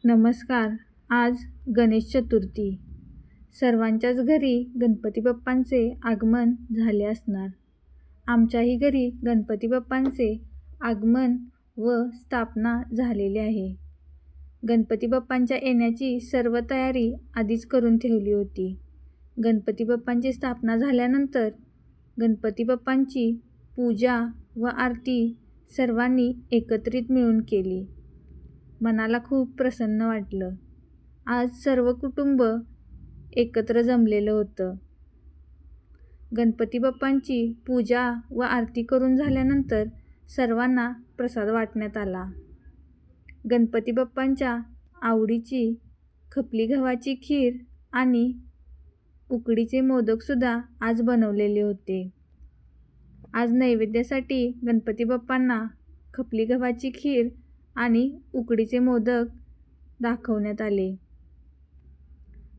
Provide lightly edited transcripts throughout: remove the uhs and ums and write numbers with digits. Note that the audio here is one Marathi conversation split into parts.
नमस्कार. आज गणेश चतुर्थी. सर्वांच्याच घरी गणपती बाप्पांचे आगमन झाले असणार. आमच्याही घरी गणपती बाप्पांचे आगमन व स्थापना झालेली आहे. गणपती बाप्पांच्या येण्याची सर्व तयारी आधीच करून ठेवली होती. गणपती बाप्पांची स्थापना झाल्यानंतर गणपती बाप्पांची पूजा व आरती सर्वांनी एकत्रित मिळून केली. मनाला खूप प्रसन्न वाटलं. आज सर्व कुटुंब एकत्र जमलेलं होतं. गणपती बाप्पांची पूजा व आरती करून झाल्यानंतर सर्वांना प्रसाद वाटण्यात आला. गणपती बाप्पांच्या आवडीची खपली गव्हाची खीर आणि उकडीचे मोदकसुद्धा आज बनवलेले होते. आज नैवेद्यासाठी गणपती बाप्पांना खपली गव्हाची खीर आणि उकडीचे मोदक दाखवण्यात आले.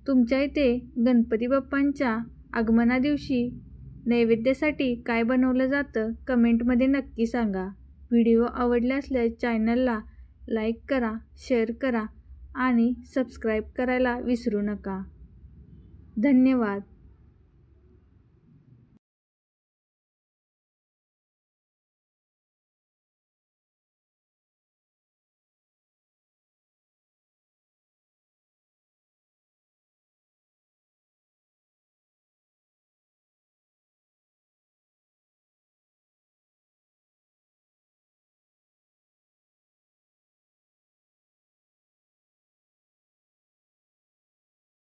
तुमच्या इथे गणपती बाप्पांच्या आगमना दिवशी नैवेद्यासाठी काय बनवलं जातं कमेंटमध्ये नक्की सांगा. व्हिडिओ आवडला असल्यास चॅनलला लाईक करा, शेअर करा आणि सबस्क्राईब करायला विसरू नका. धन्यवाद.